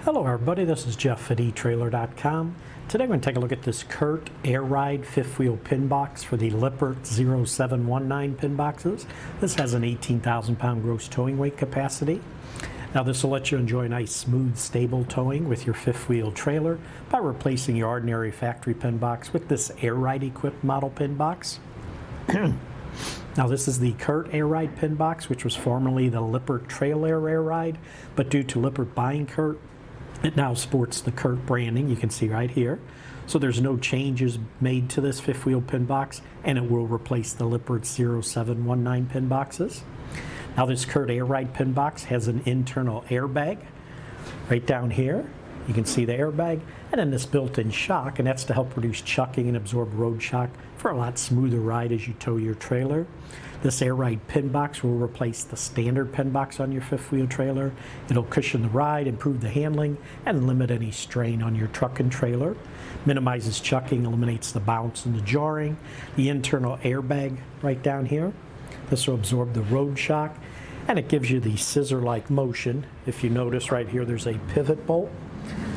Hello everybody, this is Jeff at etrailer.com. Today I'm going to take a look at this Curt airride fifth wheel pin box for the Lippert 0719 pin boxes. This has an 18,000 pound gross towing weight capacity. Now this will let you enjoy nice smooth stable towing with your fifth wheel trailer by replacing your ordinary factory pin box with this airride equipped model pin box. Now this is the Curt airride pin box, which was formerly the Lippert Trailair airride, but due to Lippert buying Curt, it now sports the Curt branding, you can see right here. So there's no changes made to this fifth wheel pin box, and it will replace the Lippert 0719 pin boxes. Now this Curt airride pin box has an internal airbag right down here. You can see the airbag, and then this built-in shock, and that's to help reduce chucking and absorb road shock for a lot smoother ride as you tow your trailer. This airride pin box will replace the standard pin box on your fifth wheel trailer. It'll cushion the ride, improve the handling, and limit any strain on your truck and trailer. Minimizes chucking, eliminates the bounce and the jarring. The internal airbag right down here. This will absorb the road shock, and it gives you the scissor-like motion. If you notice right here, there's a pivot bolt.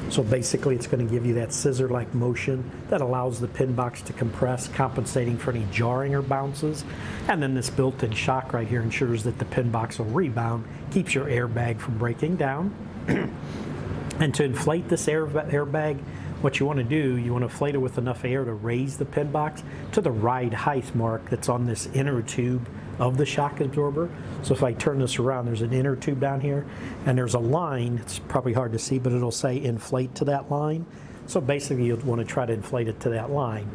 So basically it's going to give you that scissor-like motion that allows the pin box to compress, compensating for any jarring or bounces. And then this built-in shock right here ensures that the pin box will rebound, keeps your airbag from breaking down. And to inflate this airbag, what you want to do, you want to inflate it with enough air to raise the pin box to the ride height mark that's on this inner tube of the shock absorber. So if I turn this around, there's an inner tube down here, and there's a line. It's probably hard to see, but it'll say inflate to that line. So basically you'll want to try to inflate it to that line.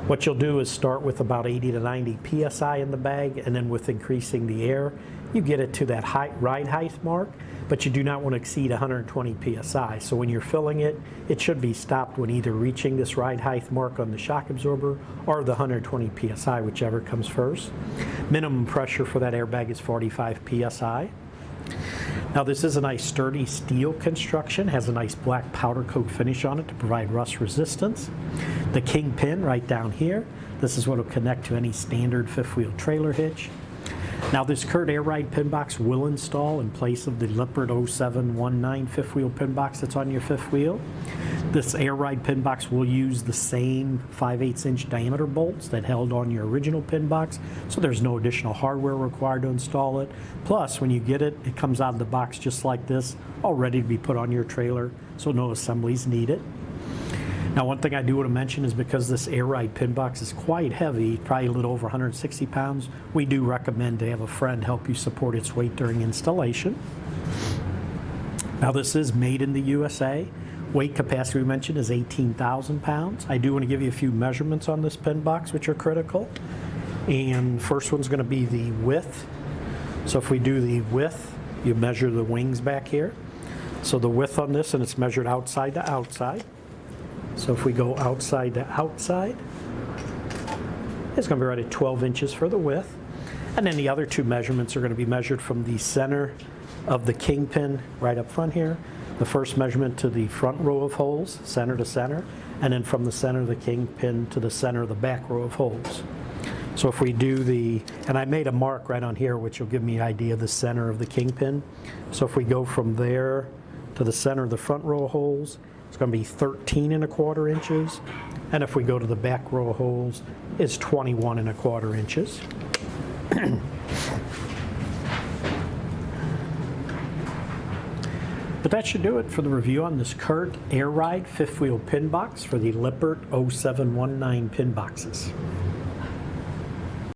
What you'll do is start with about 80 to 90 psi in the bag, and then with increasing the air, you get it to that ride height mark, but you do not want to exceed 120 psi. So when you're filling it, it should be stopped when either reaching this ride height mark on the shock absorber or the 120 psi, whichever comes first. Minimum pressure for that airbag is 45 psi. Now this is a nice sturdy steel construction, has a nice black powder coat finish on it to provide rust resistance. The kingpin right down here, this is what will connect to any standard fifth wheel trailer hitch. Now this Curt airride pin box will install in place of the Lippert 0719 fifth wheel pin box that's on your fifth wheel. This airride pin box will use the same 5/8 inch diameter bolts that held on your original pin box, so there's no additional hardware required to install it. Plus, when you get it, it comes out of the box just like this, all ready to be put on your trailer, so no assemblies needed. Now one thing I do want to mention is because this airride pin box is quite heavy, probably a little over 160 pounds, we do recommend to have a friend help you support its weight during installation. Now this is made in the USA. Weight capacity we mentioned is 18,000 pounds. I do want to give you a few measurements on this pin box which are critical. And first one's going to be the width. So if we do the width, you measure the wings back here. So the width on this, and it's measured outside to outside. So if we go outside to outside, it's going to be right at 12 inches for the width. And then the other two measurements are going to be measured from the center of the kingpin right up front here. The first measurement to the front row of holes, center to center, and then from the center of the kingpin to the center of the back row of holes. So if we do the, and I made a mark right on here which will give me an idea of the center of the kingpin. So if we go from there to the center of the front row of holes, it's going to be 13 1/4 inches, and if we go to the back row of holes, it's 21 1/4 inches. But that should do it for the review on this Curt airride fifth wheel pin box for the Lippert 0719 pin boxes.